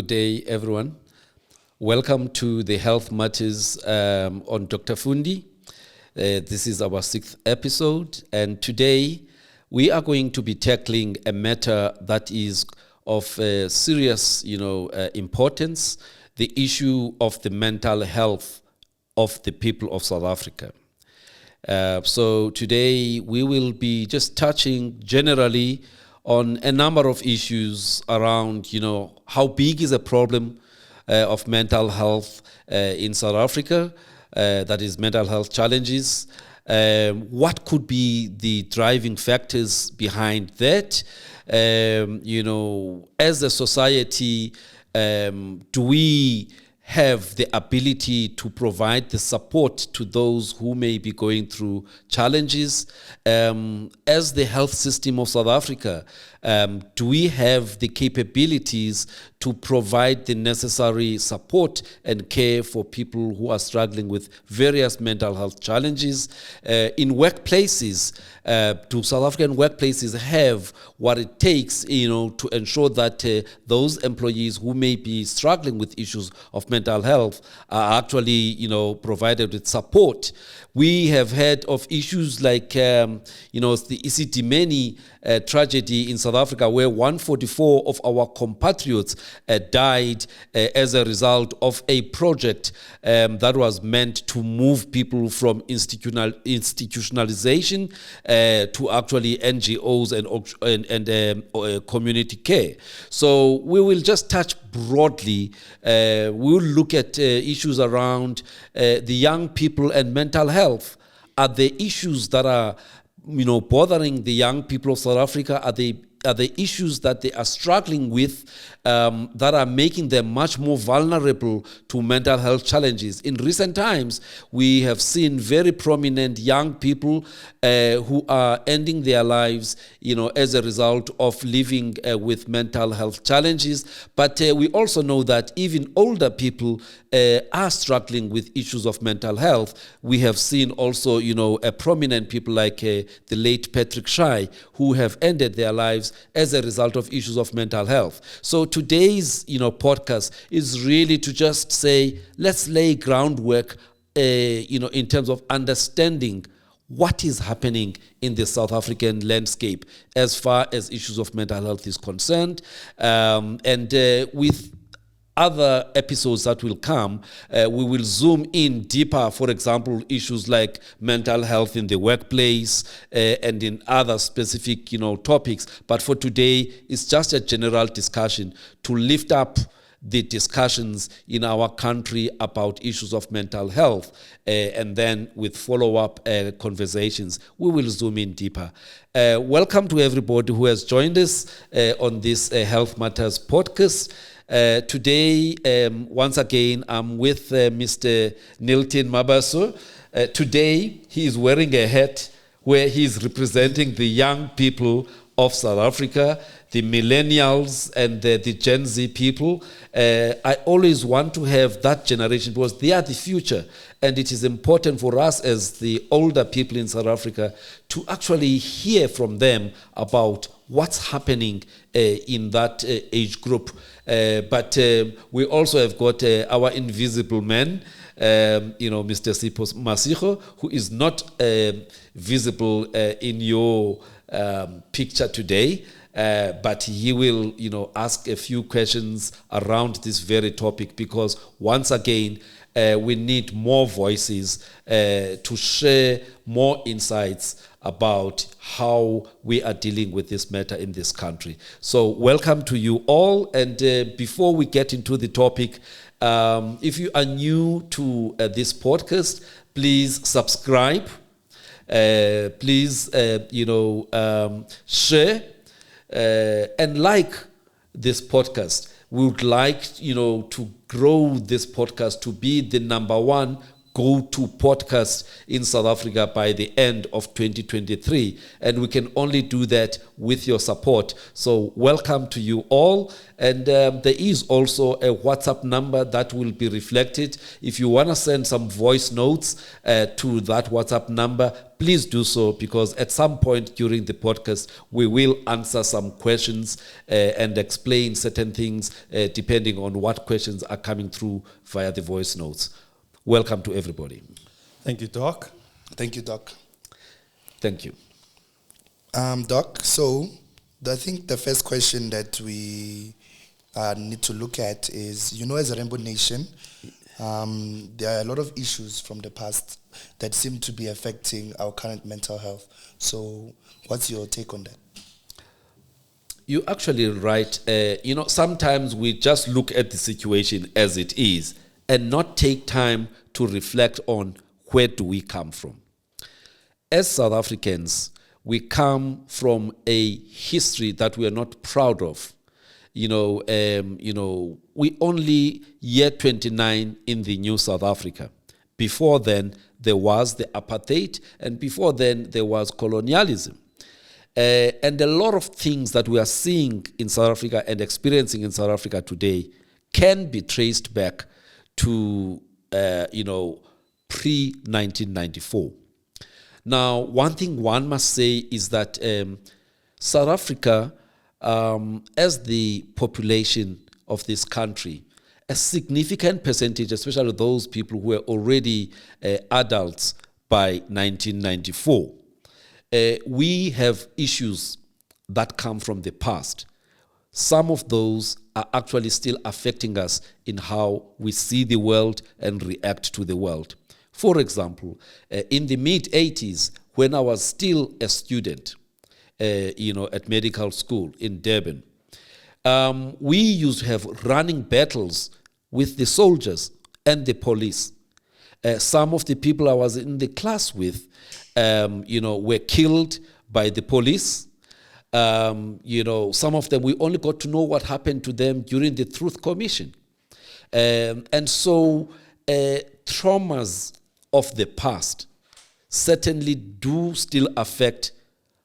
Good day, everyone. Welcome to the Health Matters on Dr. Fundi. This is our 6th episode, and today we are going to be tackling a matter that is of serious, importance: the issue of the mental health of the people of South Africa. So today we will be just touching generally on a number of issues around, how big is a problem of mental health in South Africa, that is mental health challenges. What could be the driving factors behind that? As a society, do we have the ability to provide the support to those who may be going through challenges? As the health system of South Africa, do we have the capabilities to provide the necessary support and care for people who are struggling with various mental health challenges? In workplaces, do South African workplaces have what it takes, to ensure that those employees who may be struggling with issues of mental health are actually, provided with support? We have heard of issues like, the Epidemic tragedy in South Africa, where 144 of our compatriots died as a result of a project that was meant to move people from institutionalization to actually NGOs and community care. So we will just touch broadly. We will look at issues around the young people and mental health. Are the issues that are bothering the young people of South Africa? Are the issues that they are struggling with that are making them much more vulnerable to mental health challenges? In recent times, we have seen very prominent young people who are ending their lives, as a result of living with mental health challenges. But we also know that even older people are struggling with issues of mental health. We have seen also, prominent people like the late Patrick Shai, who have ended their lives as a result of issues of mental health. So today's, podcast is really to just say, let's lay groundwork, in terms of understanding what is happening in the South African landscape as far as issues of mental health is concerned. With other episodes that will come, we will zoom in deeper, for example, issues like mental health in the workplace and in other specific, topics. But for today, it's just a general discussion to lift up the discussions in our country about issues of mental health, and then with follow-up conversations, we will zoom in deeper. Welcome to everybody who has joined us on this Health Matters podcast. Today, once again, I'm with Mr. Nilton Mabaso. Today, he is wearing a hat where he is representing the young people of South Africa, the millennials and the Gen Z people. I always want to have that generation because they are the future. And it is important for us as the older people in South Africa to actually hear from them about what's happening in that age group. But we also have got our invisible man, Mr. Sipho Masiho, who is not visible in your picture today. But he will, ask a few questions around this very topic, because once again, we need more voices to share more insights about how we are dealing with this matter in this country. So welcome to you all. And before we get into the topic, if you are new to this podcast, please subscribe. Please, share and like this podcast. We would like, to grow this podcast to be the number one go-to podcast in South Africa by the end of 2023, and we can only do that with your support. So welcome to you all, and there is also a WhatsApp number that will be reflected. If you want to send some voice notes to that WhatsApp number, please do so, because at some point during the podcast we will answer some questions and explain certain things depending on what questions are coming through via the voice notes. Welcome to everybody. Thank you, Doc. Thank you, Doc. Thank you. Doc, so I think the first question that we need to look at is, as a Rainbow Nation, there are a lot of issues from the past that seem to be affecting our current mental health. So what's your take on that? You're actually right. Sometimes we just look at the situation as it is and not take time to reflect on where do we come from. As South Africans, we come from a history that we are not proud of. We only year 29 in the new South Africa. Before then, there was the apartheid, and before then, there was colonialism. And a lot of things that we are seeing in South Africa and experiencing in South Africa today can be traced back to, pre-1994. Now, one thing one must say is that South Africa, as the population of this country, a significant percentage, especially those people who were already adults by 1994, we have issues that come from the past. Some of those are actually still affecting us in how we see the world and react to the world. For example, in the mid-80s, when I was still a student, at medical school in Durban, we used to have running battles with the soldiers and the police. Some of the people I was in the class with, were killed by the police. Some of them, we only got to know what happened to them during the Truth Commission. And so traumas of the past certainly do still affect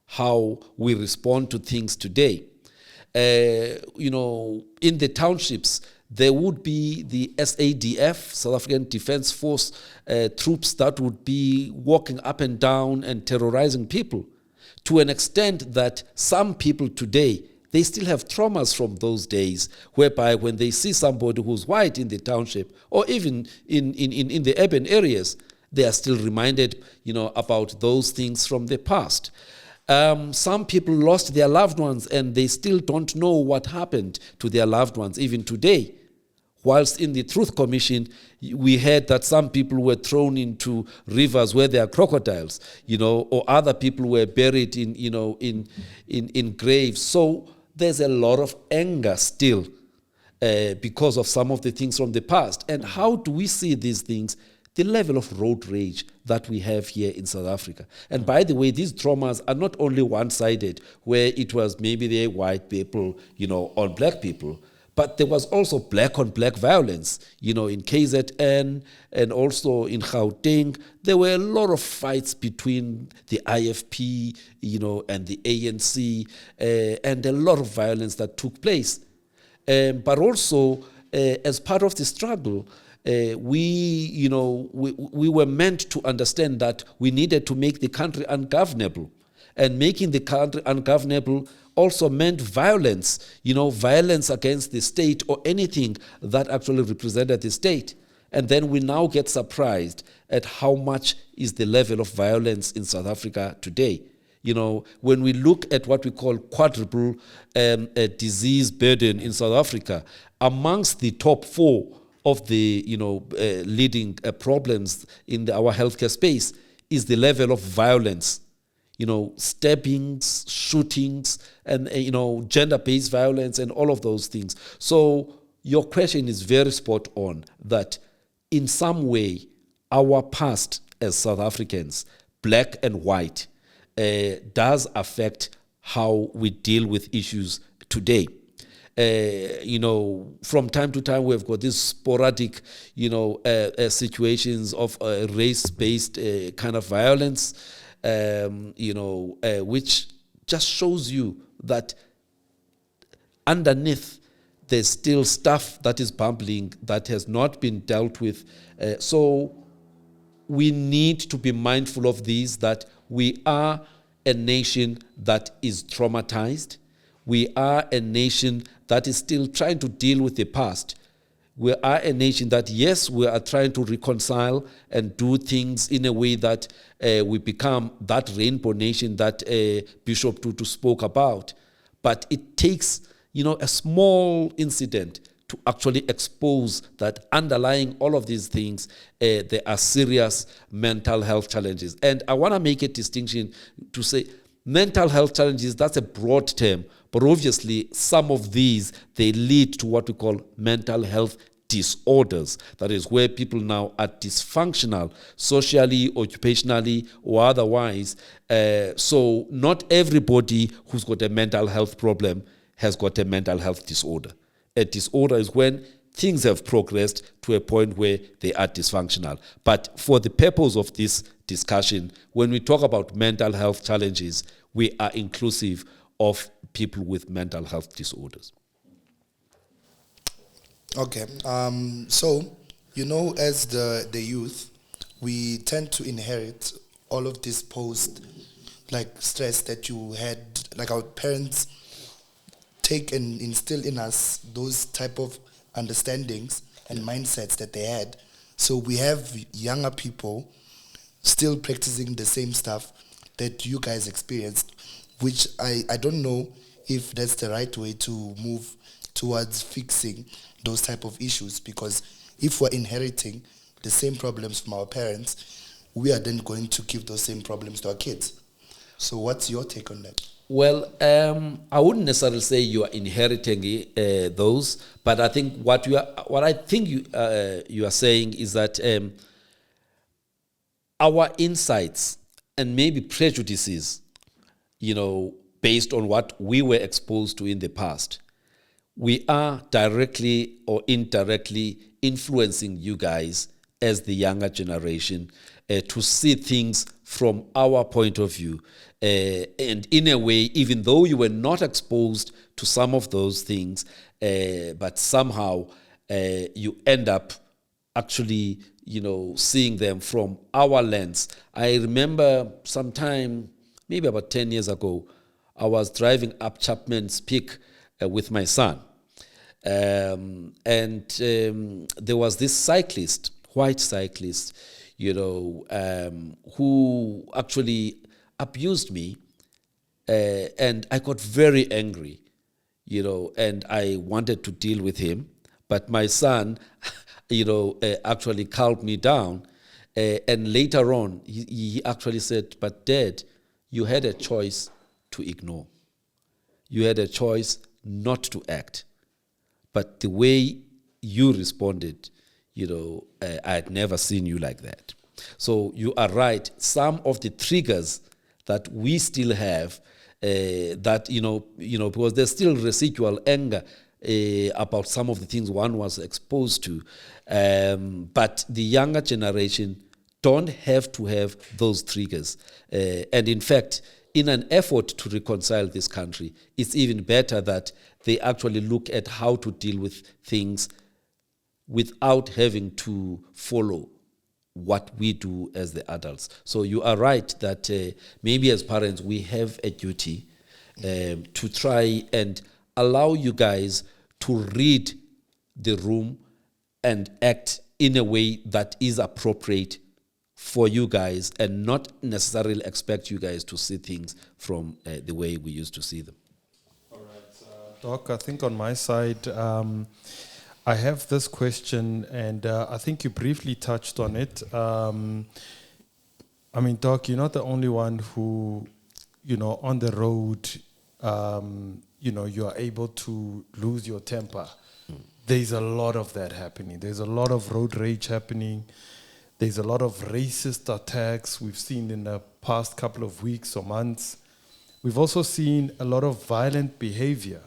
how we respond to things today. In the townships, there would be the SADF, South African Defence Force, troops that would be walking up and down and terrorizing people, to an extent that some people today, they still have traumas from those days, whereby when they see somebody who's white in the township, or even in the urban areas, they are still reminded, about those things from the past. Some people lost their loved ones and they still don't know what happened to their loved ones even today. Whilst in the Truth Commission, we heard that some people were thrown into rivers where there are crocodiles, or other people were buried in graves. So there's a lot of anger still because of some of the things from the past. And how do we see these things? The level of road rage that we have here in South Africa. And by the way, these traumas are not only one-sided, where it was maybe the white people, on black people, but there was also black-on-black violence, in KZN and also in Gauteng. There were a lot of fights between the IFP, and the ANC, and a lot of violence that took place. But also, as part of the struggle, we were meant to understand that we needed to make the country ungovernable. And making the country ungovernable also meant violence, violence against the state or anything that actually represented the state. And then we now get surprised at how much is the level of violence in South Africa today. When we look at what we call quadruple disease burden in South Africa, amongst the top 4 of the leading problems in our healthcare space is the level of violence. Stabbings, shootings, and gender-based violence and all of those things. So your question is very spot on, that in some way our past as South Africans, black and white, does affect how we deal with issues today. From time to time, we've got these sporadic, situations of race-based kind of violence, which just shows you that underneath there's still stuff that is bubbling that has not been dealt with. So we need to be mindful of these, that we are a nation that is traumatized. We are a nation that is still trying to deal with the past. We are a nation that, yes, we are trying to reconcile and do things in a way that we become that rainbow nation that Bishop Tutu spoke about. But it takes, a small incident to actually expose that underlying all of these things, there are serious mental health challenges. And I want to make a distinction to say mental health challenges, that's a broad term, but obviously some of these, they lead to what we call mental health disorders. That is where people now are dysfunctional socially, occupationally, or otherwise. So not everybody who's got a mental health problem has got a mental health disorder. A disorder is when things have progressed to a point where they are dysfunctional. But for the purpose of this discussion, when we talk about mental health challenges, we are inclusive of people with mental health disorders. Okay. So, as the youth, we tend to inherit all of this stress that you had, like our parents take and instill in us those type of understandings and mindsets that they had. So we have younger people still practicing the same stuff that you guys experienced, which I don't know if that's the right way to move towards fixing those type of issues, because if we're inheriting the same problems from our parents, we are then going to give those same problems to our kids. So what's your take on that? Well, I wouldn't necessarily say you are inheriting those, but I think what you are saying is that our insights and maybe prejudices, based on what we were exposed to in the past, we are directly or indirectly influencing you guys as the younger generation to see things from our point of view. And in a way, even though you were not exposed to some of those things, but somehow you end up actually, seeing them from our lens. I remember sometime, maybe about 10 years ago, I was driving up Chapman's Peak with my son. And there was this cyclist, white cyclist, who actually abused me, and I got very angry, and I wanted to deal with him, but my son, actually calmed me down, and later on, he actually said, "But Dad, you had a choice to ignore. You had a choice not to act. But the way you responded, I had never seen you like that." So you are right. Some of the triggers that we still have, because there's still residual anger about some of the things one was exposed to. But the younger generation don't have to have those triggers. And in fact, in an effort to reconcile this country, it's even better that they actually look at how to deal with things without having to follow what we do as the adults. So you are right that maybe as parents we have a duty to try and allow you guys to read the room and act in a way that is appropriate for you guys, and not necessarily expect you guys to see things from the way we used to see them. All right, Doc, I think on my side, I have this question, and I think you briefly touched on it. Doc, you're not the only one who, on the road, you are able to lose your temper. There's a lot of that happening. There's a lot of road rage happening. There's a lot of racist attacks we've seen in the past couple of weeks or months. We've also seen a lot of violent behavior.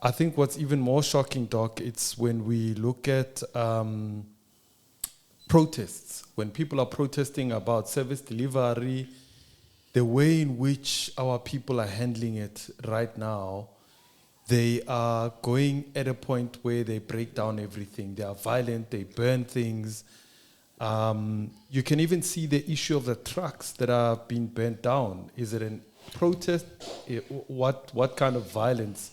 I think what's even more shocking, Doc, it's when we look at protests, when people are protesting about service delivery, the way in which our people are handling it right now, they are going at a point where they break down everything. They are violent, they burn things. You can even see the issue of the trucks that are being burnt down. Is it a protest? What kind of violence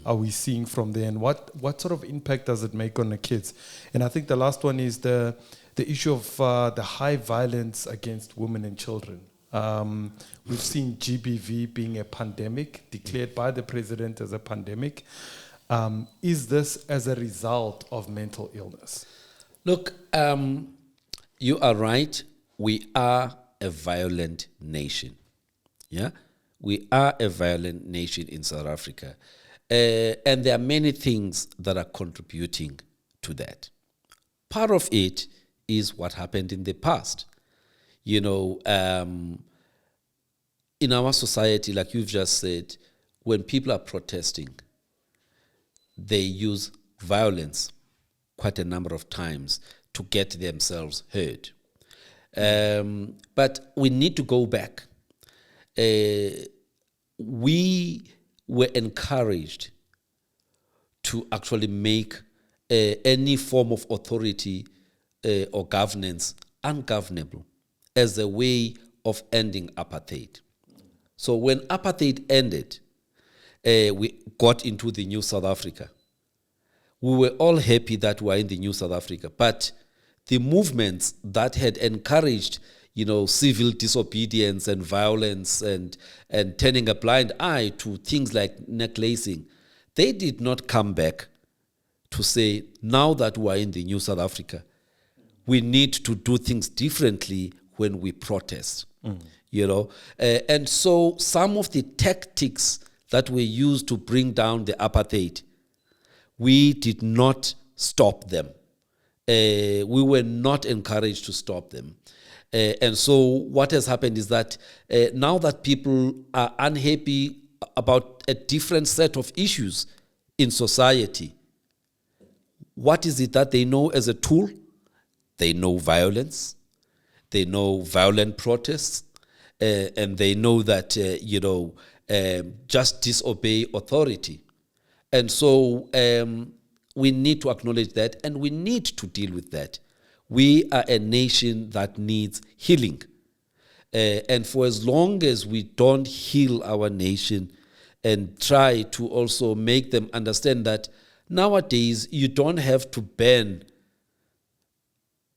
are we seeing from there? And what sort of impact does it make on the kids? And I think the last one is the issue of the high violence against women and children. We've seen GBV being a pandemic, declared by the president as a pandemic. Is this as a result of mental illness? Look, you are right. We are a violent nation. Yeah? We are a violent nation in South Africa. And there are many things that are contributing to that. Part of it is what happened in the past. You know, in our society, like you've just said, when people are protesting, they use violence quite a number of times to get themselves heard. But we need to go back. We were encouraged to actually make any form of authority or governance ungovernable as a way of ending apartheid. So when apartheid ended, we got into the new South Africa. We were all happy that we were in the new South Africa, but the movements that had encouraged, you know, civil disobedience and violence and turning a blind eye to things like necklacing, they did not come back to say, now that we are in the new South Africa, we need to do things differently when we protest, you know. And so some of the tactics that were used to bring down the apartheid, we did not stop them. We were not encouraged to stop them. And so what has happened is that now that people are unhappy about a different set of issues in society, what is it that they know as a tool? They know violence, they know violent protests, and they know that, just disobey authority. And so we need to acknowledge that, and we need to deal with that. We are a nation that needs healing. And for as long as we don't heal our nation and try to also make them understand that nowadays you don't have to ban,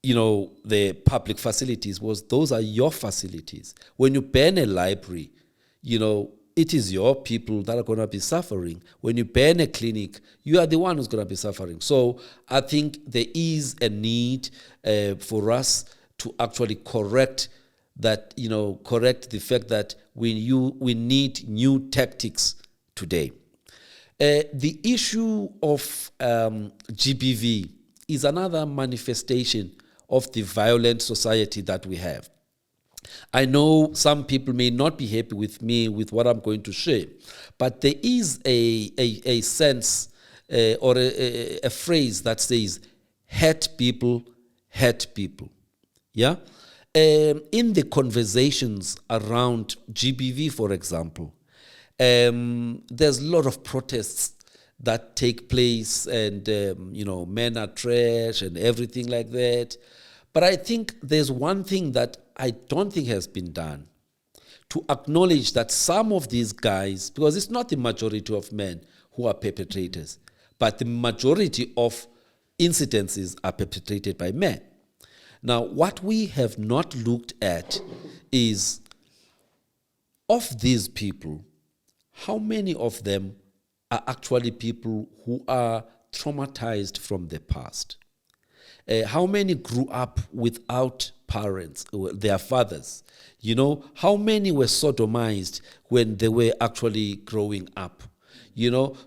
the public facilities, because those are your facilities. When you ban a library, it is your people that are going to be suffering. When you ban a clinic, you are the one who's going to be suffering. So I think there is a need for us to actually correct that, correct the fact that we need new tactics today. The issue of GBV is another manifestation of the violent society that we have. I know some people may not be happy with me with what I'm going to share, but there is a sense or a phrase that says, hate people, yeah? In the conversations around GBV, for example, there's a lot of protests that take place and, men are trash and everything like that. But I think there's one thing that I don't think has been done to acknowledge that some of these guys, because it's not the majority of men who are perpetrators, but the majority of incidences are perpetrated by men. Now, what we have not looked at is, of these people, how many of them are actually people who are traumatized from the past? How many grew up without parents, their fathers? How many were sodomized when they were actually growing up?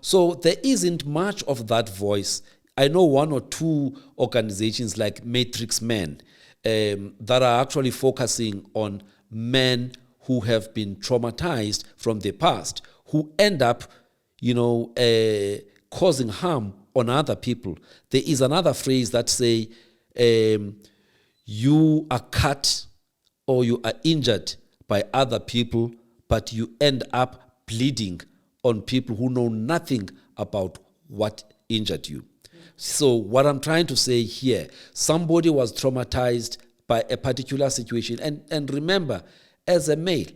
So there isn't much of that voice. I know one or two organizations like Matrix Men that are actually focusing on men who have been traumatized from the past, who end up, causing harm on other people. There is another phrase that say, you are cut or you are injured by other people, but you end up bleeding on people who know nothing about what injured you. So what I'm trying to say here, somebody was traumatized by a particular situation. And remember, as a male,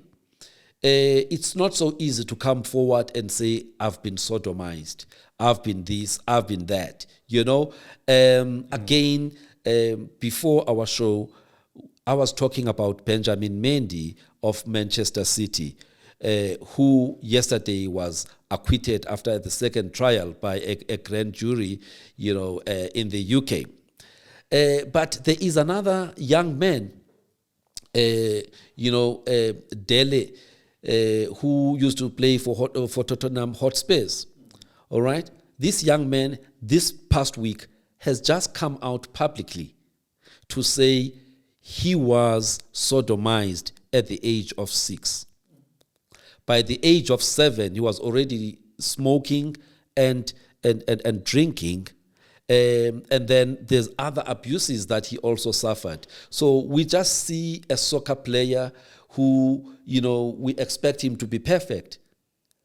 it's not so easy to come forward and say, I've been sodomized, I've been this, I've been that. Again, before our show, I was talking about Benjamin Mendy of Manchester City, who yesterday was acquitted after the second trial by a grand jury, in the UK. But there is another young man, Dele, who used to play for Tottenham Hotspurs. All right? This young man, this past week, has just come out publicly to say he was sodomized at the age of 6. By the age of 7, he was already smoking and drinking. And then there's other abuses that he also suffered. So we just see a soccer player who, we expect him to be perfect.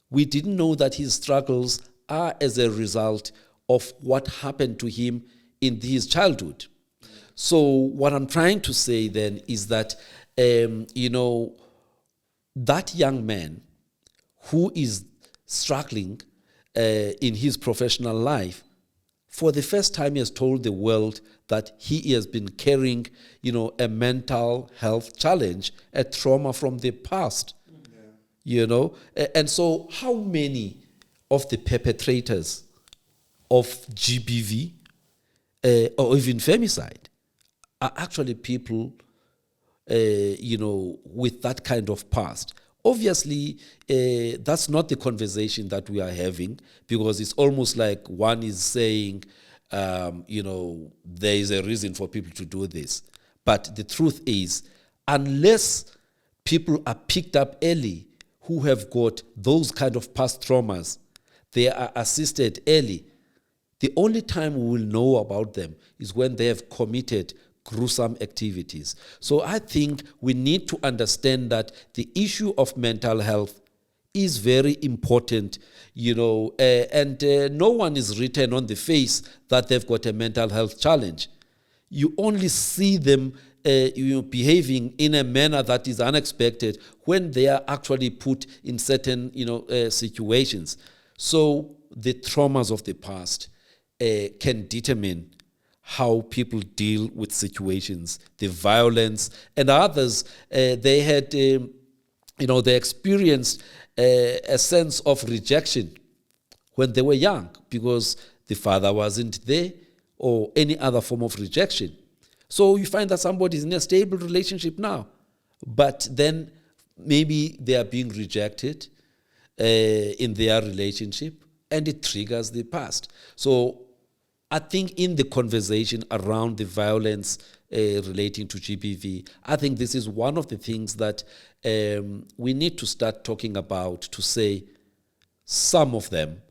We didn't know that his struggles are as a result of what happened to him in his childhood. So what I'm trying to say then is that, that young man who is struggling in his professional life, for the first time he has told the world that he has been carrying, a mental health challenge, a trauma from the past, And so how many of the perpetrators of GBV or even femicide are actually people, with that kind of past? Obviously, that's not the conversation that we are having, because it's almost like one is saying, there is a reason for people to do this. But the truth is, unless people are picked up early who have got those kind of past traumas, they are assisted early, the only time we will know about them is when they have committed gruesome activities. So I think we need to understand that the issue of mental health is very important, and no one is written on the face that they've got a mental health challenge. You only see them behaving in a manner that is unexpected when they are actually put in certain situations. So the traumas of the past can determine how people deal with situations, the violence, and others. They had, they experienced a sense of rejection when they were young because the father wasn't there, or any other form of rejection. So you find that somebody is in a stable relationship now, but then maybe they are being rejected in their relationship, and it triggers the past. So I think in the conversation around the violence relating to GBV, I think this is one of the things that we need to start talking about, to say some of them,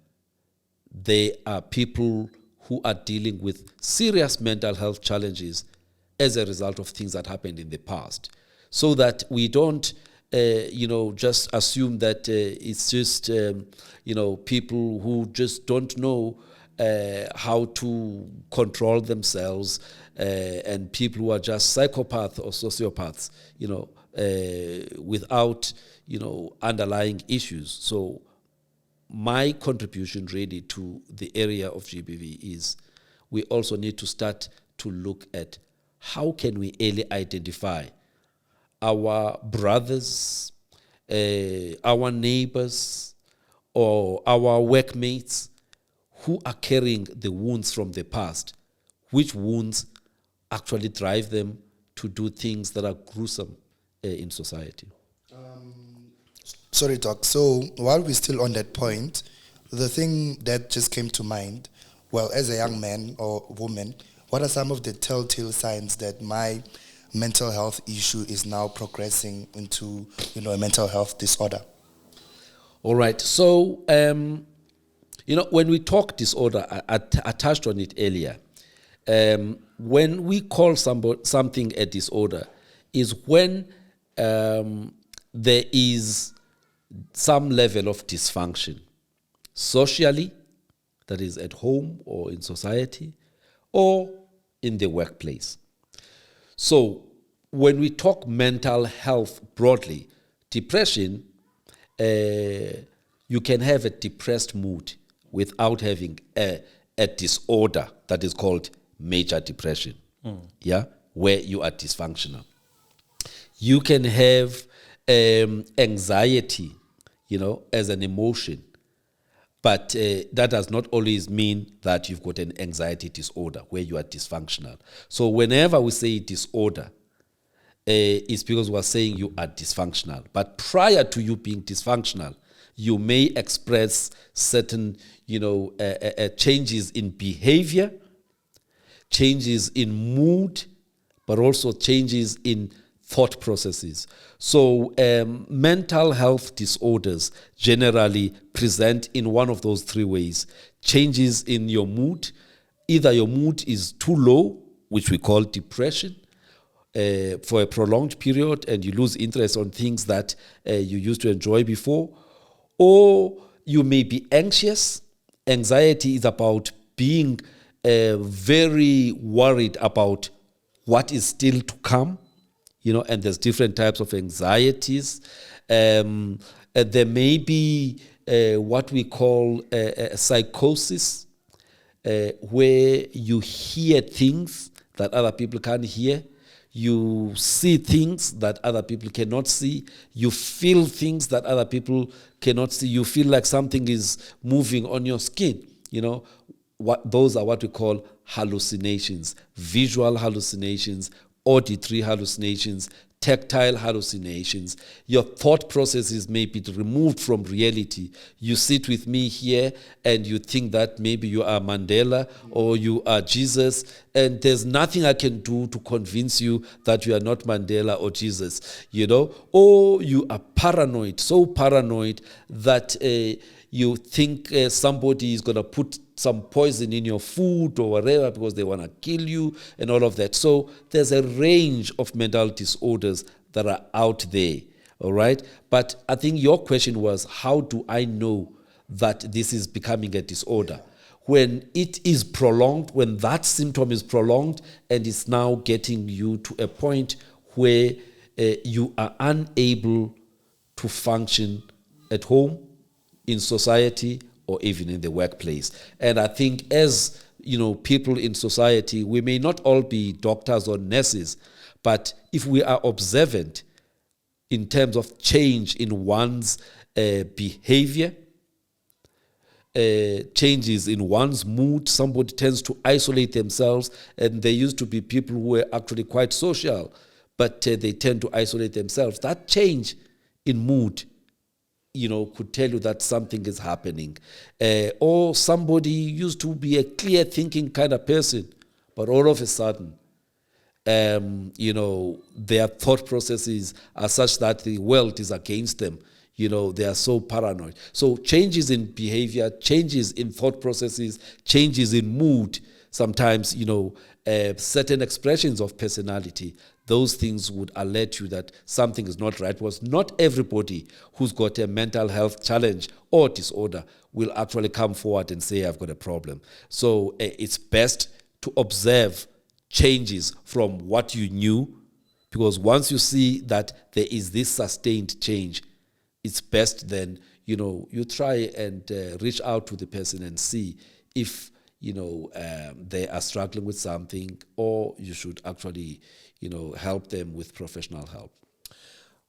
they are people who are dealing with serious mental health challenges as a result of things that happened in the past, so that we don't just assume that it's just people who just don't know how to control themselves, and people who are just psychopaths or sociopaths, without underlying issues. So my contribution really to the area of GBV is we also need to start to look at how can we early identify our brothers, our neighbors, or our workmates who are carrying the wounds from the past, which wounds actually drive them to do things that are gruesome in society. Sorry, Doc. So while we're still on that point, the thing that just came to mind, well, as a young man or woman, what are some of the telltale signs that my mental health issue is now progressing into, a mental health disorder? All right. So, When we talk disorder, I touched on it earlier. When we call something a disorder, is when there is some level of dysfunction, socially, that is at home or in society, or in the workplace. So when we talk mental health broadly, depression, you can have a depressed mood without having a disorder that is called major depression, yeah, where you are dysfunctional. You can have anxiety, as an emotion, but that does not always mean that you've got an anxiety disorder where you are dysfunctional. So whenever we say disorder, it's because we're saying you are dysfunctional. But prior to you being dysfunctional, you may express certain, changes in behavior, changes in mood, but also changes in thought processes. So mental health disorders generally present in one of those three ways. Changes in your mood. Either your mood is too low, which we call depression, for a prolonged period, and you lose interest on things that you used to enjoy before, or you may be anxious. Anxiety is about being very worried about what is still to come, and there's different types of anxieties. There may be what we call a psychosis, where you hear things that other people can't hear. You see things that other people cannot see. You feel things that other people cannot see. You feel like something is moving on your skin. Those are what we call hallucinations: visual hallucinations, auditory hallucinations, tactile hallucinations. Your thought processes may be removed from reality. You sit with me here and you think that maybe you are Mandela or you are Jesus, and there's nothing I can do to convince you that you are not Mandela or Jesus, or you are paranoid, so paranoid that you think somebody is going to put some poison in your food or whatever because they want to kill you and all of that. So there's a range of mental disorders that are out there, all right? But I think your question was, how do I know that this is becoming a disorder? When it is prolonged, when that symptom is prolonged and it's now getting you to a point where you are unable to function at home, in society, or even in the workplace. And I think as people in society, we may not all be doctors or nurses, but if we are observant in terms of change in one's behavior, changes in one's mood, somebody tends to isolate themselves, and there used to be people who were actually quite social, but they tend to isolate themselves. That change in mood could tell you that something is happening. Or somebody used to be a clear thinking kind of person, but all of a sudden, their thought processes are such that the world is against them. They are so paranoid. So changes in behavior, changes in thought processes, changes in mood, sometimes, certain expressions of personality, those things would alert you that something is not right, because not everybody who's got a mental health challenge or disorder will actually come forward and say, I've got a problem. So it's best to observe changes from what you knew, because once you see that there is this sustained change, it's best then, you try and reach out to the person and see if, they are struggling with something, or you should actually, help them with professional help.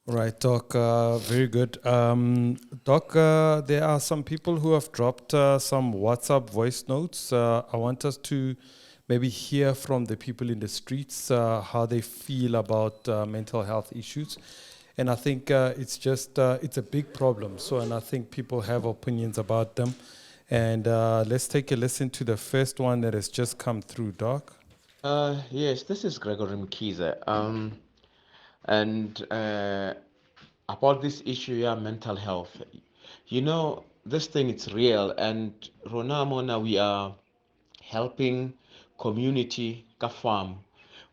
Right, Doc. Very good. Doc, there are some people who have dropped some WhatsApp voice notes. I want us to maybe hear from the people in the streets how they feel about mental health issues. And I think it's a big problem. And I think people have opinions about them. And let's take a listen to the first one that has just come through, Doc. Yes, this is Gregory Mkize. And about this issue, yeah, mental health. You know, this thing it's real, and Rona Mona, we are helping community ka farm.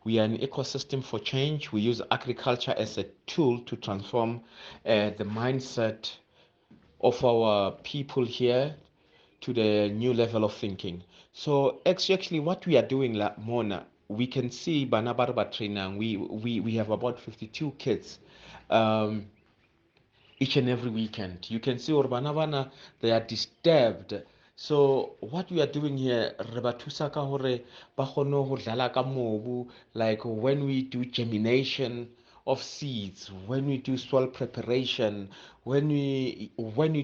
We are an ecosystem for change. We use agriculture as a tool to transform the mindset of our people here to the new level of thinking. So actually what we are doing, Mona, we can see Bana Barba Trainang, we have about 52 kids. Um, each and every weekend. You can see Urbanavana, they are disturbed. So what we are doing here, re ba thusa ka hore ba kgone ho dlala ka mobu, like when we do germination of seeds, when we do soil preparation, when we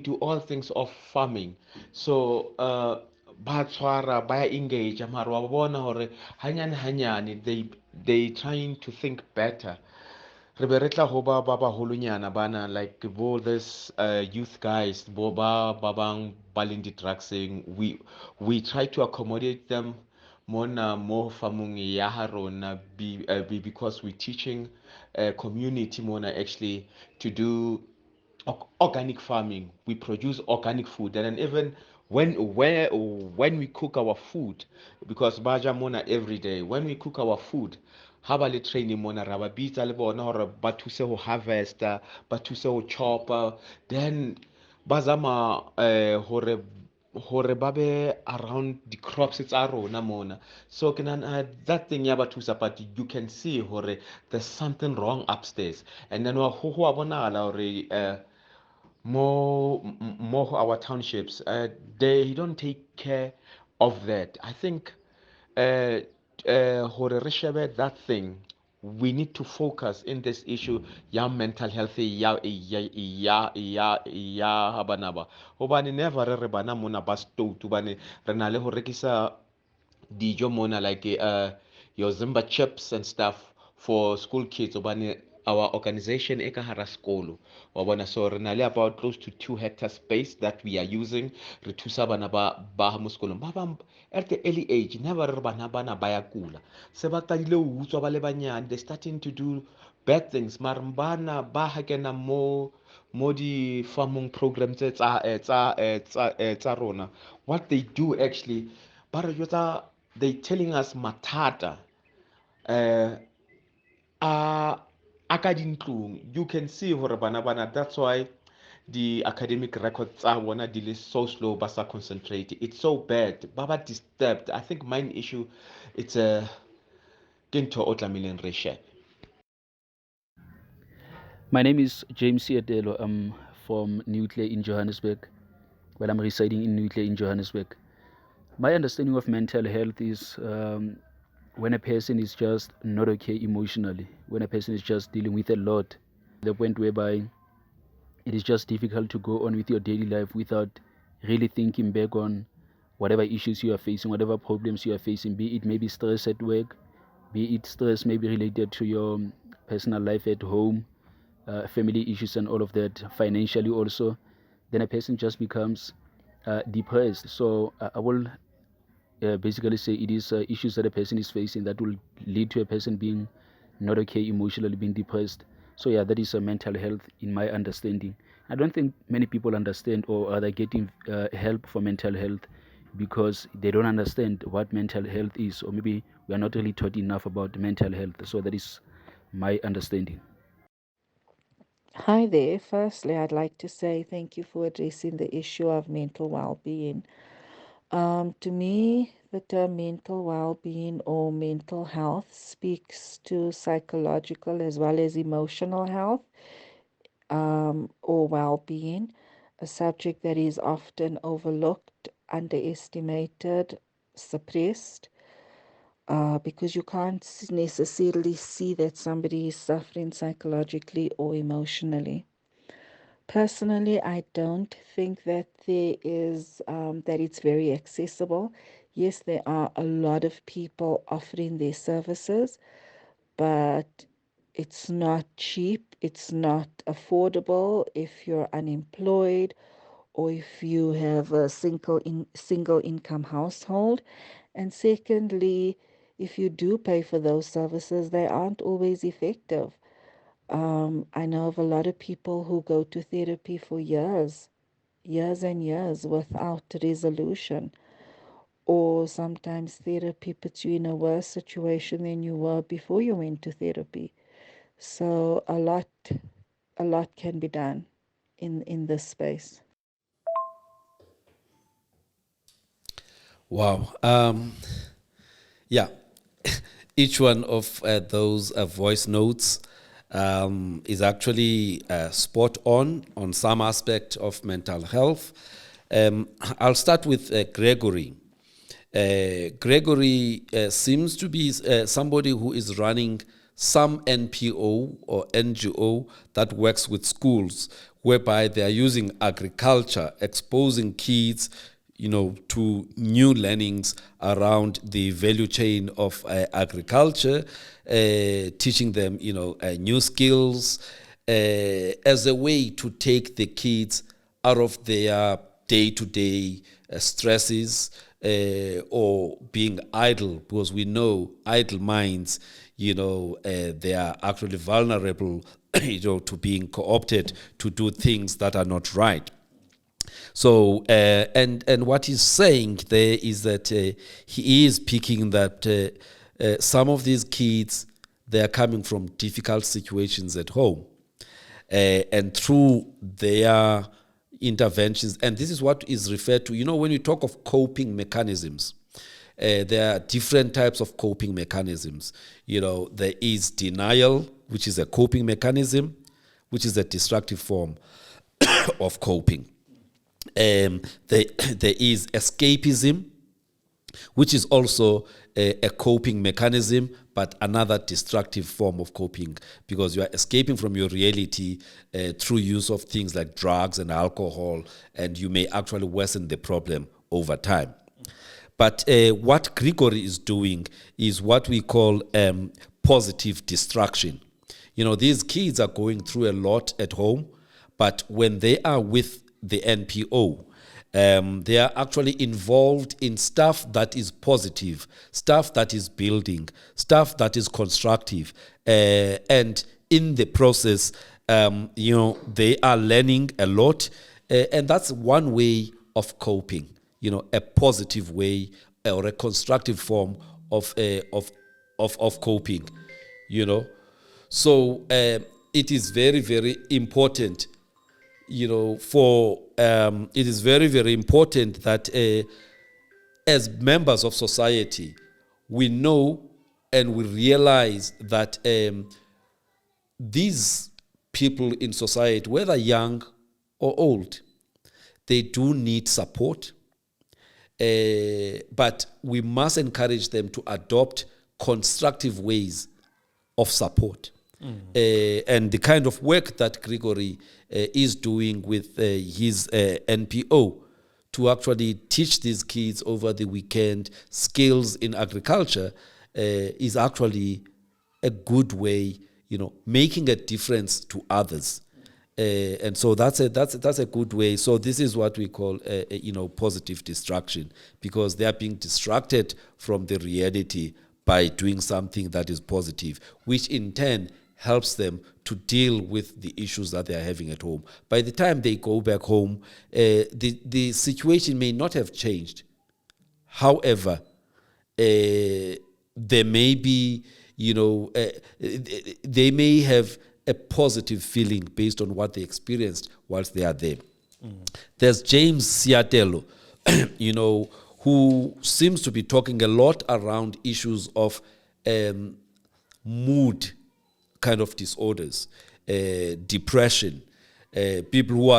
do all things of farming. So ba tshwara ba engage mara wa bona hore hanyane hanyane they trying to think better. Re be re tla ho ba baholonyana bana, like bo this youth guys bo ba bang ba leng di-drugseng, we try to accommodate them mona mo famong ya ha rona, because we're teaching community mona actually to do organic farming. We produce organic food, and then even when we cook our food, because baja mona every day, when we cook our food, ha ba le training mona ra ba bitsa le bona hore ba thuse ho harvesta, ba thuse ho chopa, then ba zama hore ba be around the crops tsa rona mona. So ke that thing ya ba thusa, but you can see hore there's something wrong upstairs, and then wa ho wa bonagala hore more our townships, they don't take care of that. I think hore re shebe that thing, we need to focus in this issue ya mental health ya ha bana ba, hobane never re bana mona ba stout hobane re na le ho rekisa dijo mona, like your Zimba chips and stuff for school kids obane our organization e ka hara sekolo wa bona. So re na le about close to 2 hectare space that we are using re thusa bana ba mo sekolong ba bang at the early age, never re bana ba ya kula, se ba qadile ho utswa ba le banyane, they starting to do bad things, mara bana ba ha kena mo di farming programs tsa rona. What they do actually, ba re jwetsa, they telling us mathata uh, a ka dintlong. You can see hore bana, that's why the academic records tsa bona di le so slow, ba sa concentrate, it's so bad, ba ba disturbed. I think mine issue, it's a ke ntho o tlamehileng re shebe. My name is James Sietelo. I'm from Nuclear in Johannesburg. Well, I'm residing in Nuclear in Johannesburg. My understanding of mental health is when a person is just not okay emotionally, when a person is just dealing with a lot, the point whereby it is just difficult to go on with your daily life without really thinking back on whatever issues you are facing, whatever problems you are facing, be it maybe stress at work, be it stress maybe related to your personal life at home, family issues and all of that, financially also, then a person just becomes depressed. So I will basically say it is issues that a person is facing that will lead to a person being not okay emotionally, being depressed. So yeah, that is mental health in my understanding. I don't think many people understand or are they getting help for mental health because they don't understand what mental health is, or maybe we are not really taught enough about mental health. So that is my understanding. Hi there. Firstly, I'd like to say thank you for addressing the issue of mental well being. To me, the term mental well being or mental health speaks to psychological as well as emotional health or well being, a subject that is often overlooked, underestimated, suppressed. Because you can't necessarily see that somebody is suffering psychologically or emotionally. Personally, I don't think that there is that it's very accessible. Yes, there are a lot of people offering their services, but it's not cheap, it's not affordable if you're unemployed or if you have a single income household. And secondly, if you do pay for those services, they aren't always effective. I know of a lot of people who go to therapy for years, years and years without resolution. Or sometimes therapy puts you in a worse situation than you were before you went to therapy. So a lot can be done in this space. Wow. Yeah. Each one of those voice notes is actually spot on some aspect of mental health. I'll start with Gregory. Gregory seems to be somebody who is running some NPO or NGO that works with schools, whereby they are using agriculture, exposing kids, to new learnings around the value chain of agriculture, teaching them, new skills, as a way to take the kids out of their day-to-day stresses, or being idle, because we know idle minds, they are actually vulnerable, to being co-opted to do things that are not right. So, and what he's saying there is that he is picking that some of these kids, they are coming from difficult situations at home, and through their interventions, and this is what is referred to, when you talk of coping mechanisms, there are different types of coping mechanisms. There is denial, which is a coping mechanism, which is a destructive form of coping. There is escapism, which is also a coping mechanism, but another destructive form of coping, because you are escaping from your reality through use of things like drugs and alcohol, and you may actually worsen the problem over time. But what Gregory is doing is what we call positive distraction. These kids are going through a lot at home, but when they are with the NPO, they are actually involved in stuff that is positive, stuff that is building, stuff that is constructive. And in the process, they are learning a lot. And that's one way of coping, a positive way or a constructive form of coping, So it is very, very important, it is very, very important that as members of society, we know and we realize that these people in society, whether young or old, they do need support, but we must encourage them to adopt constructive ways of support. And the kind of work that Gregory is doing with his NPO to actually teach these kids over the weekend skills in agriculture is actually a good way, making a difference to others. And so that's a good way. So this is what we call positive distraction, because they are being distracted from the reality by doing something that is positive, which in turn helps them to deal with the issues that they are having at home. By the time they go back home, the situation may not have changed. However, there may be, they may have a positive feeling based on what they experienced whilst they are there. There's James Siatelo, who seems to be talking a lot around issues of mood kind of disorders, depression, people who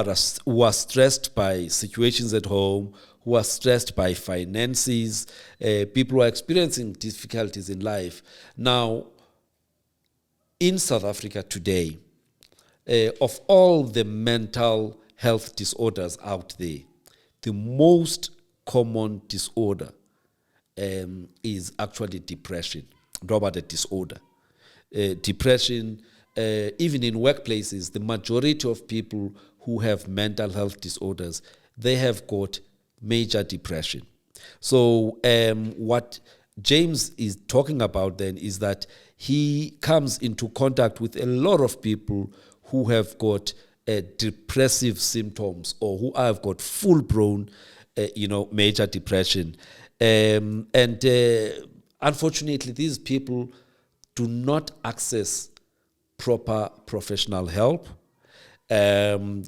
are stressed by situations at home, who are stressed by finances, people who are experiencing difficulties in life. Now, in South Africa today, of all the mental health disorders out there, the most common disorder is actually depression. Talk about the disorder. Depression, even in workplaces, the majority of people who have mental health disorders, they have got major depression. So what James is talking about then is that he comes into contact with a lot of people who have got depressive symptoms or who have got full-blown, major depression. And unfortunately, these people do not access proper professional help. And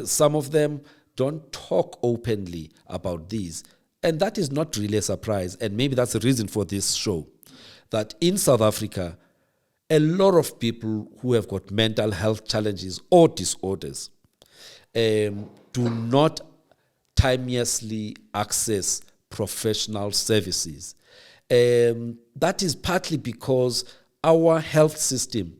some of them don't talk openly about these. And that is not really a surprise. And maybe that's the reason for this show, that in South Africa, a lot of people who have got mental health challenges or disorders do not timeously access professional services. That is partly because our health system,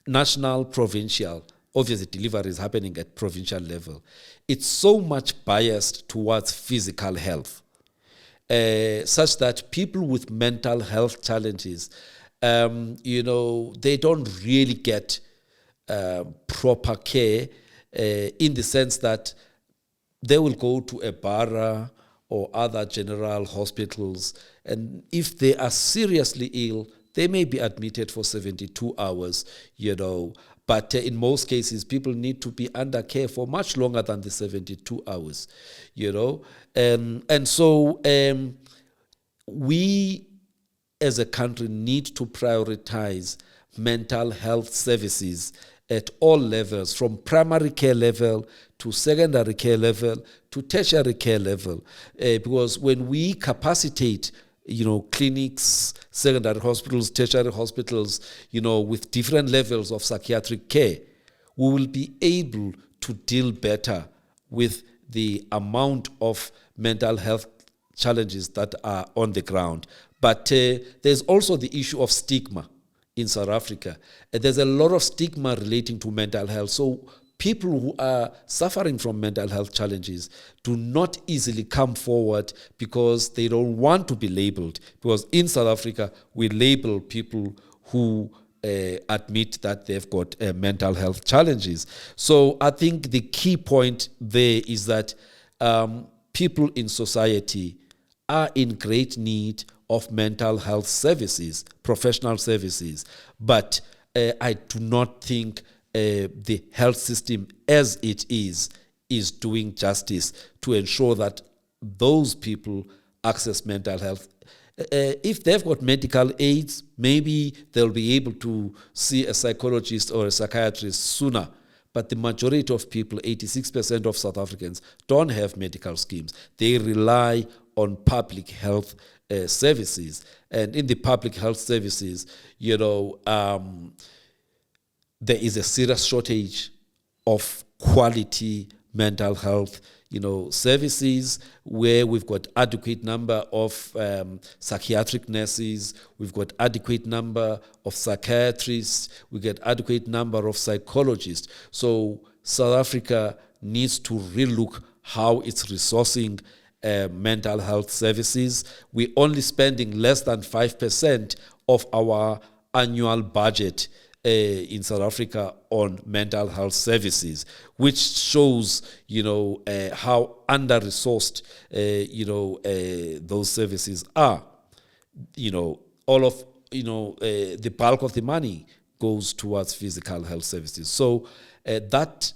national, provincial, obviously delivery is happening at provincial level, it's so much biased towards physical health, such that people with mental health challenges, they don't really get proper care, in the sense that they will go to a bara or other general hospitals, and if they are seriously ill, they may be admitted for 72 hours, but in most cases, people need to be under care for much longer than the 72 hours, and so we as a country need to prioritize mental health services at all levels, from primary care level to secondary care level to tertiary care level, because when we capacitate clinics, secondary hospitals, tertiary hospitals, with different levels of psychiatric care, we will be able to deal better with the amount of mental health challenges that are on the ground. But there's also the issue of stigma in South Africa. There's a lot of stigma relating to mental health. So people who are suffering from mental health challenges do not easily come forward because they don't want to be labeled. Because in South Africa, we label people who admit that they've got mental health challenges. So I think the key point there is that people in society are in great need of mental health services, professional services. But I do not think the health system as it is doing justice to ensure that those people access mental health. If they've got medical aids, maybe they'll be able to see a psychologist or a psychiatrist sooner. But the majority of people, 86% of South Africans, don't have medical schemes. They rely on public health services. And in the public health services, there is a serious shortage of quality mental health services, where we've got adequate number of psychiatric nurses, we've got adequate number of psychiatrists, we get adequate number of psychologists. So South Africa needs to relook how it's resourcing mental health services. We're only spending less than 5% of our annual budget in South Africa on mental health services, which shows, how under-resourced, those services are. All of, the bulk of the money goes towards physical health services. So that,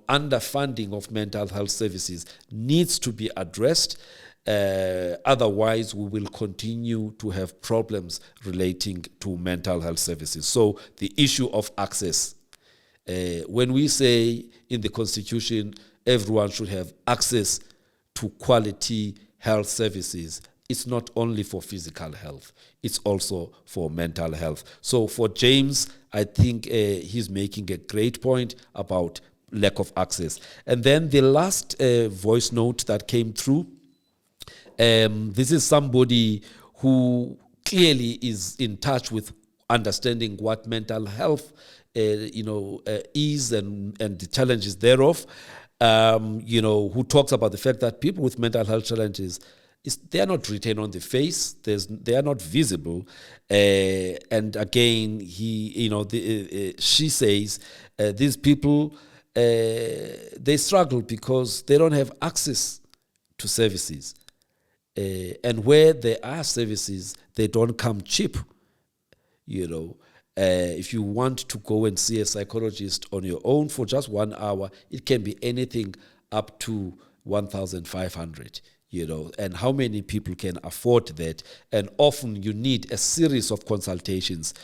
underfunding of mental health services needs to be addressed. Otherwise, we will continue to have problems relating to mental health services. So the issue of access. When we say in the Constitution, everyone should have access to quality health services, it's not only for physical health, it's also for mental health. So for James, I think he's making a great point about lack of access. And then the last voice note that came through, this is somebody who clearly is in touch with understanding what mental health is and the challenges thereof, who talks about the fact that people with mental health challenges, they are not written on the face, they are not visible. And again, she says these people, they struggle because they don't have access to services. And where there are services, they don't come cheap, If you want to go and see a psychologist on your own for just 1 hour, it can be anything up to 1,500. And how many people can afford that? And often you need a series of consultations,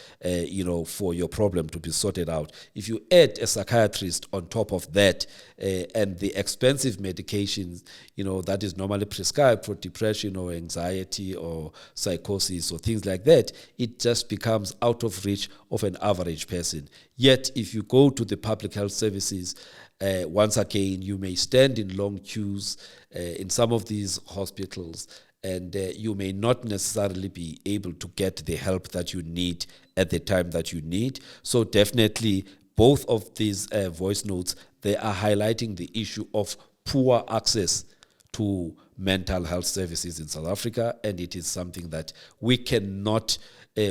for your problem to be sorted out. If you add a psychiatrist on top of that, and the expensive medications, that is normally prescribed for depression or anxiety or psychosis or things like that, it just becomes out of reach of an average person. Yet, if you go to the public health services, once again, you may stand in long queues in some of these hospitals, and you may not necessarily be able to get the help that you need at the time that you need. So definitely, both of these voice notes, they are highlighting the issue of poor access to mental health services in South Africa, and it is something that we cannot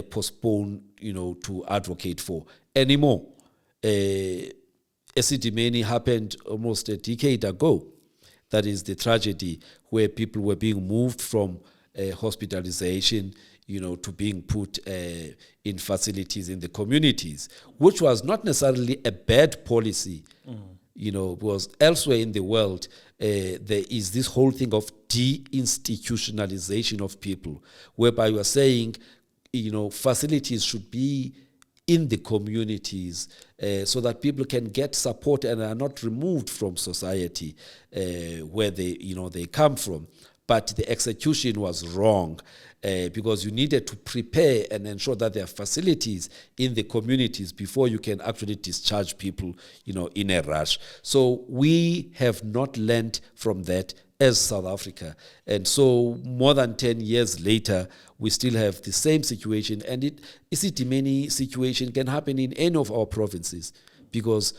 postpone, to advocate for anymore. Epidemic happened almost a decade ago. That is the tragedy where people were being moved from hospitalization, to being put in facilities in the communities, which was not necessarily a bad policy. Because elsewhere in the world, there is this whole thing of deinstitutionalization of people, whereby you are saying, facilities should be in the communities so that people can get support and are not removed from society where they come from. But the execution was wrong because you needed to prepare and ensure that there are facilities in the communities before you can actually discharge people, in a rush. So we have not learned from that as South Africa. And so more than 10 years later, we still have the same situation. And Epidemic situation can happen in any of our provinces because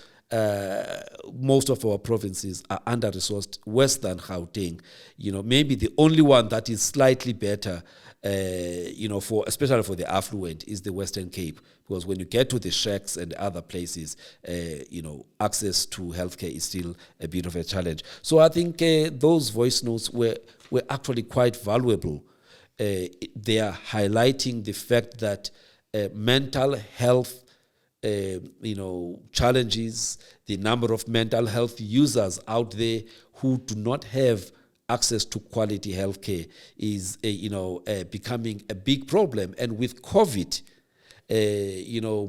most of our provinces are under-resourced, worse than Gauteng. Maybe the only one that is slightly better, especially for the affluent, is the Western Cape. Because when you get to the shacks and other places, access to healthcare is still a bit of a challenge. So I think those voice notes were actually quite valuable. They are highlighting the fact that mental health challenges, the number of mental health users out there who do not have access to quality healthcare is becoming a big problem. And with COVID,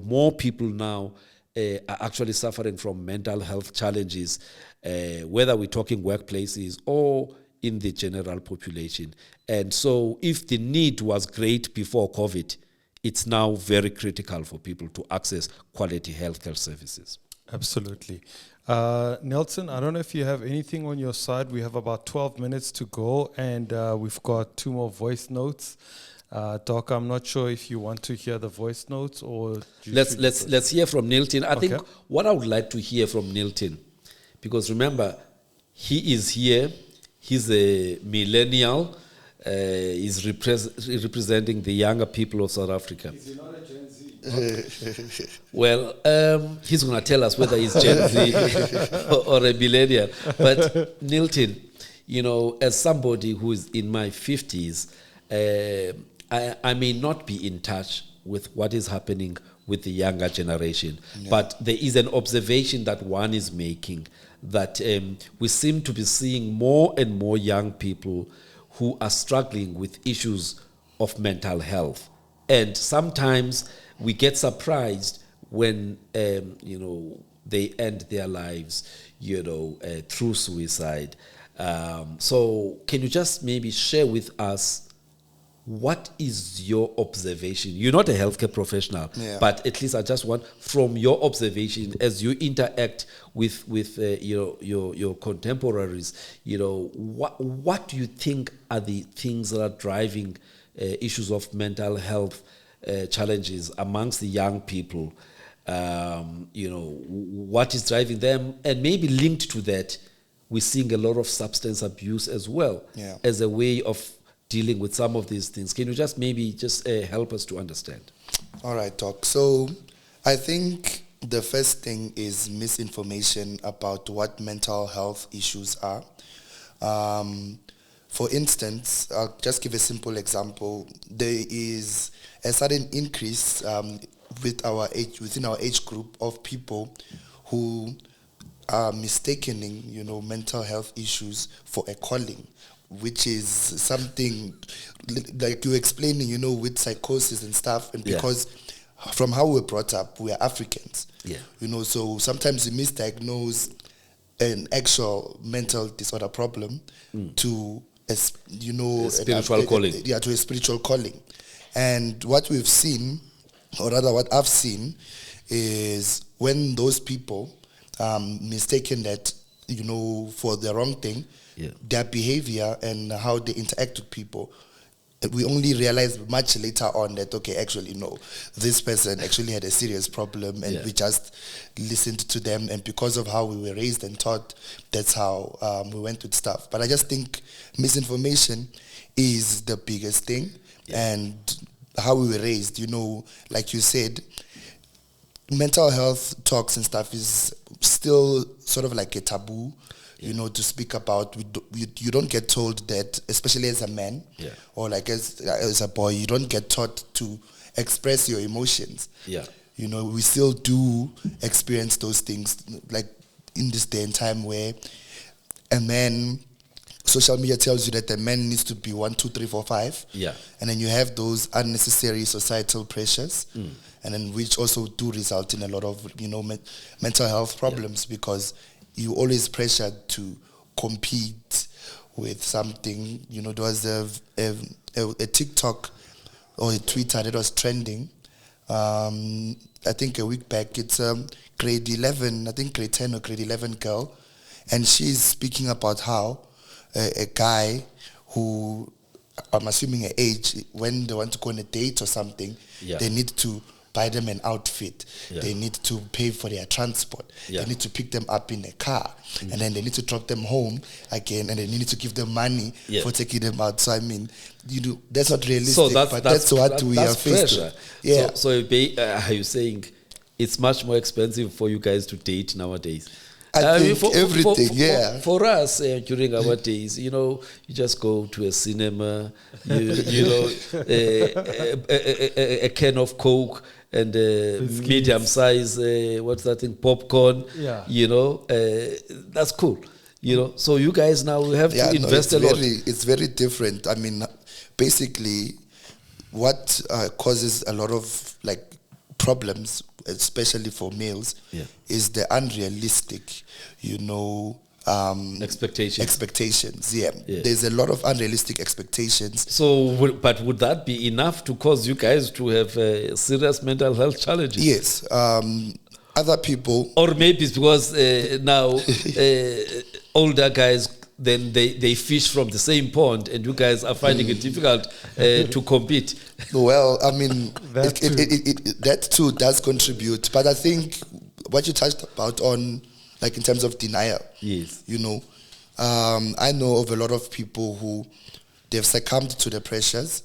more people now are actually suffering from mental health challenges, whether we're talking workplaces or in the general population. And so if the need was great before COVID, it's now very critical for people to access quality healthcare services. Absolutely. Nelson, I don't know if you have anything on your side. We have about 12 minutes to go, and we've got 2 more voice notes. Doc, I'm not sure if you want to hear the voice notes or... Let's hear from Nilton. I think what I would like to hear from Nilton, because remember, he is here, he's a millennial, he's representing the younger people of South Africa. Is he not a Gen Z? Well, he's going to tell us whether he's Gen Z or a millennial. But Nilton, as somebody who is in my 50s, I may not be in touch with what is happening with the younger generation, but there is an observation that one is making that we seem to be seeing more and more young people who are struggling with issues of mental health. And sometimes we get surprised when, they end their lives, through suicide. So can you just maybe share with us what is your observation? You're not a healthcare professional, but at least I just want, from your observation, as you interact with your contemporaries, what do you think are the things that are driving issues of mental health challenges amongst the young people? What is driving them? And maybe linked to that, we're seeing a lot of substance abuse as well as a way of dealing with some of these things. Can you just help us to understand? All right, Doc. So I think the first thing is misinformation about what mental health issues are. For instance, I'll just give a simple example. There is a sudden increase within our age group of people who are mistaking, mental health issues for a calling, which is something like you're explaining, with psychosis and stuff. And because from how we're brought up, we are Africans. Yeah. So sometimes we misdiagnose an actual mental disorder problem to a spiritual calling. Yeah, to a spiritual calling. And what we've seen, or rather what I've seen, is when those people mistaken that, for the wrong thing, their behavior and how they interact with people, we only realize much later on that, okay, actually, no, this person actually had a serious problem, and we just listened to them, and because of how we were raised and taught, that's how we went with stuff. But I just think misinformation is the biggest thing, and how we were raised, like you said, mental health talks and stuff is still sort of like a taboo, to speak about. You don't get told that, especially as a man, or like as a boy, you don't get taught to express your emotions. Yeah. We still do experience those things, like in this day and time where a man, social media tells you that a man needs to be 1, 2, 3, 4, 5. Yeah. And then you have those unnecessary societal pressures, and then which also do result in a lot of, mental health problems, because you always pressured to compete with something. There was a TikTok or a Twitter that was trending, I think a week back. It's grade 11, I think grade 10 or grade 11 girl, and she's speaking about how a guy who, I'm assuming her age, when they want to go on a date or something, they need to buy them an outfit. They need to pay for their transport. They need to pick them up in a car, and then they need to drop them home again, and then you need to give them money for taking them out. So I mean, that's not realistic. So that's what we are faced with. Yeah. So are you saying it's much more expensive for you guys to date nowadays? I think everything, for us, during our days, you just go to a cinema, a can of Coke and medium size, what's that thing, popcorn, that's cool. So you guys now have to invest a lot. It's very different. I mean, basically, what causes a lot of problems, especially for males, is the unrealistic, expectations. There's a lot of unrealistic expectations. So, but would that be enough to cause you guys to have serious mental health challenges? Yes. Other people, or maybe it's because now older guys, then they fish from the same pond, and you guys are finding it difficult to compete. Well, I mean, that too does contribute. But I think what you touched about on, in terms of denial, I know of a lot of people who they've succumbed to the pressures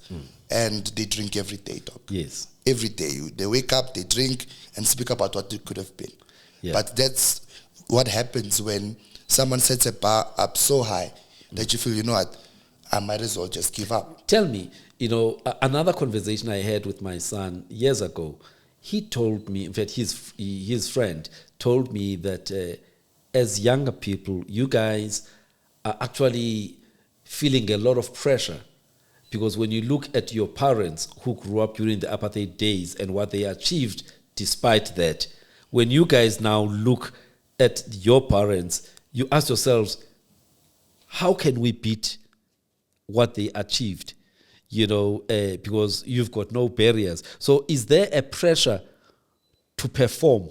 and they drink every day, Doc. Yes. Every day. They wake up, they drink, and speak about what it could have been. Yeah. But that's what happens when someone sets a bar up so high that you feel, what, I might as well just give up. Tell me, another conversation I had with my son years ago, he told me, in fact, his friend told me that as younger people, you guys are actually feeling a lot of pressure, because when you look at your parents who grew up during the apartheid days and what they achieved despite that, when you guys now look at your parents, you ask yourselves, how can we beat what they achieved? Because you've got no barriers. So is there a pressure to perform,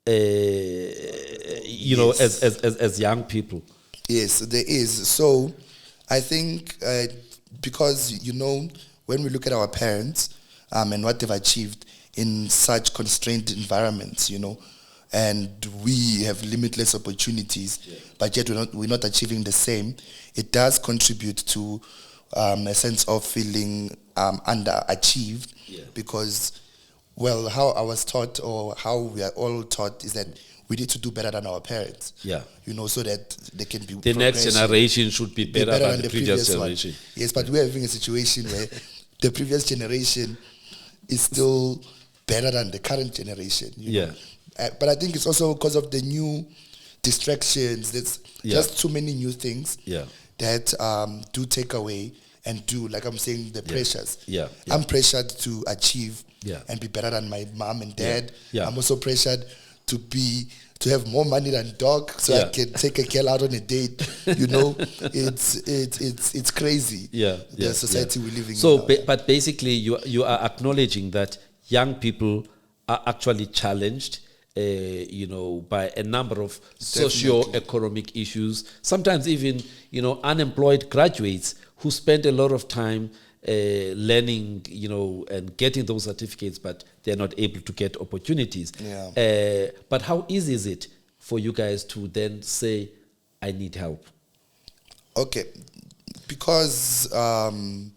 yes, as young people? Yes, there is. So I think because, when we look at our parents and what they've achieved in such constrained environments, and we have limitless opportunities, but yet we're not achieving the same, it does contribute to a sense of feeling underachieved, because, well, how I was taught, or how we are all taught, is that we need to do better than our parents. So that they can be the next generation should be better than the previous generation. Yes, but we're having a situation where the previous generation is still better than the current generation. You Yeah. know? But I think it's also because of the new distractions. There's just too many new things that do take away and do, like I'm saying, the pressures. Yeah. I'm pressured to achieve Yeah. and be better than my mom and dad. Yeah. I'm also pressured to have more money than Doc, so I can take a girl out on a date. You know, it's crazy. The society we're living in. So, now. but basically, you are acknowledging that young people are actually challenged, by a number of socio-economic issues. Sometimes even, unemployed graduates who spend a lot of time learning, and getting those certificates, but they're not able to get opportunities. Yeah. But how easy is it for you guys to then say, I need help? Okay, because asking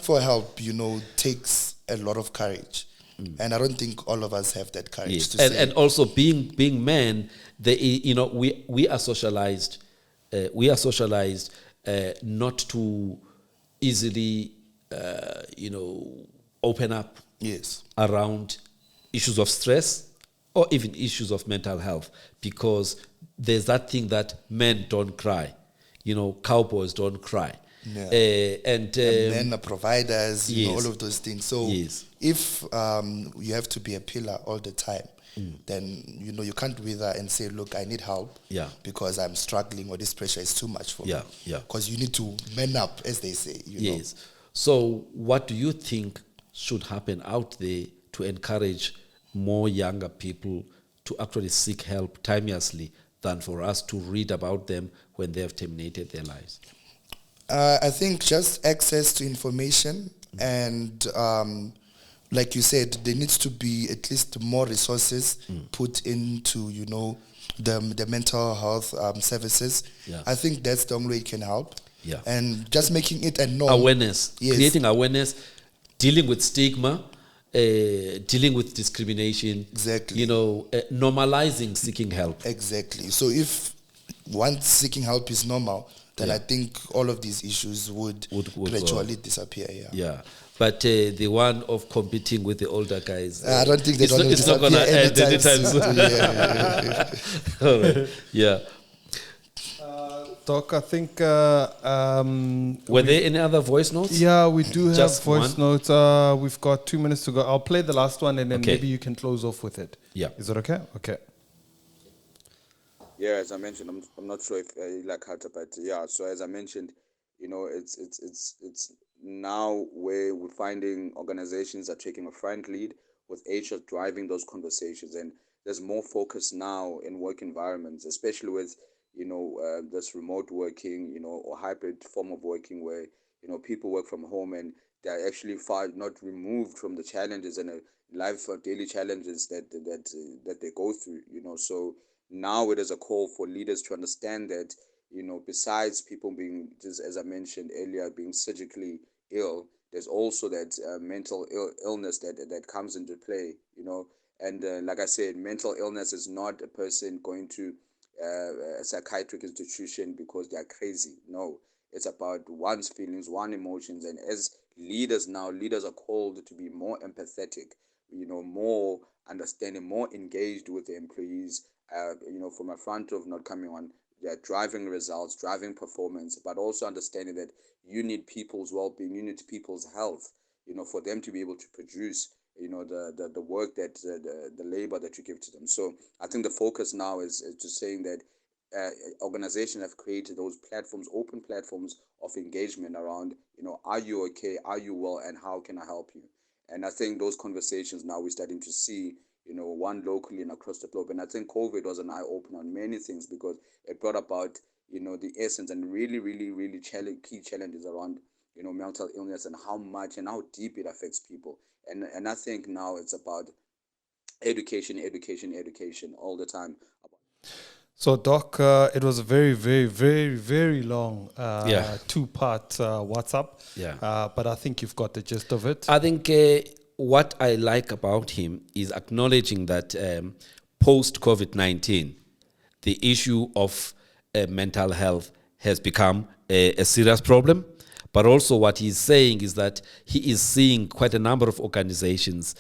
for help, takes a lot of courage, and I don't think all of us have that courage to say. And also being men, we are socialized. Not to easily, open up around issues of stress or even issues of mental health, because there's that thing that men don't cry, cowboys don't cry. And men are providers, yes. all of those things. So if you have to be a pillar all the time, then you can't wither and say, look, I need help because I'm struggling, or this pressure is too much for me. Because you need to man up, as they say. You know? So what do you think should happen out there to encourage more younger people to actually seek help timeously than for us to read about them when they have terminated their lives? I think just access to information and like you said, there needs to be at least more resources put into, the mental health services. I think that's the only way it can help. And just making it a norm. Awareness, creating awareness, dealing with stigma, dealing with discrimination. Exactly. Normalizing seeking help. Exactly. So if once seeking help is normal, then I think all of these issues would gradually disappear. Yeah. But the one of competing with the older guys, I don't think it's not going to end anytime soon. All right. Yeah. Doc, I think... were there any other voice notes? Yeah, we do have Just voice notes. We've got 2 minutes to go. I'll play the last one and then maybe you can close off with it. Yeah. Is that okay? Okay. Yeah, as I mentioned, I'm not sure if you like Carter, but yeah. So as I mentioned, it's now where we're finding organizations are taking a front lead with HR driving those conversations, and there's more focus now in work environments, especially with this remote working, or hybrid form of working where people work from home and they're actually far not removed from the challenges and life or daily challenges that they go through. So now it is a call for leaders to understand that, besides people being, just as I mentioned earlier, being surgically ill, there's also that mental illness that comes into play, and like I said, mental illness is not a person going to a psychiatric institution because they are crazy. No, it's about one's feelings, one's emotions, and as leaders now, leaders are called to be more empathetic, more understanding, more engaged with the employees, from a front of not coming on, they're driving results, driving performance, but also understanding that you need people's well-being, you need people's health, for them to be able to produce, the work that the labor that you give to them. So I think the focus now is just saying that organizations have created those platforms, open platforms of engagement around, are you okay, are you well, and how can I help you? And I think those conversations now we're starting to see, one locally and across the globe. And I think COVID was an eye-opener on many things because it brought about, the essence and really, really, really key challenges around, mental illness and how much and how deep it affects people. And I think now it's about education all the time. So, Doc, it was a very, very, very, very long two-part WhatsApp. But I think you've got the gist of it. I think what I like about him is acknowledging that post-COVID-19, the issue of mental health has become a serious problem, but But also what he's saying is that he is seeing quite a number of organizations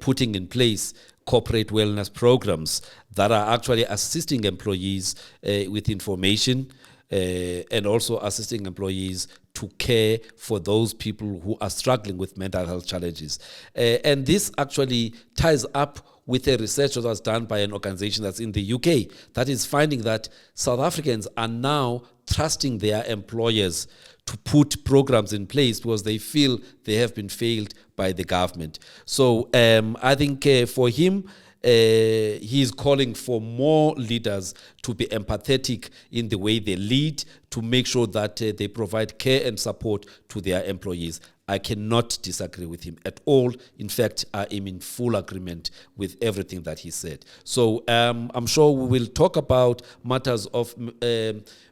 putting in place corporate wellness programs that are actually assisting employees with information and also assisting employees to care for those people who are struggling with mental health challenges. And this actually ties up with a research that was done by an organization that's in the UK that is finding that South Africans are now trusting their employers to put programs in place because they feel they have been failed by the government. So I think for him, he's calling for more leaders to be empathetic in the way they lead, to make sure that they provide care and support to their employees. I cannot disagree with him at all. In fact, I am in full agreement with everything that he said. So I'm sure we will talk about matters of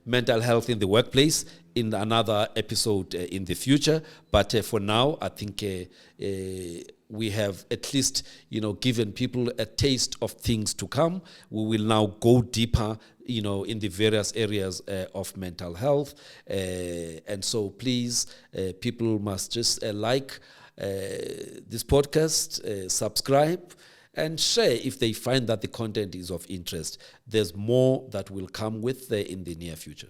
mental health in the workplace in another episode in the future. But for now, I think we have at least, given people a taste of things to come. We will now go deeper, in the various areas of mental health. And so please, people must just like this podcast, subscribe, and share if they find that the content is of interest. There's more that will come with in the near future.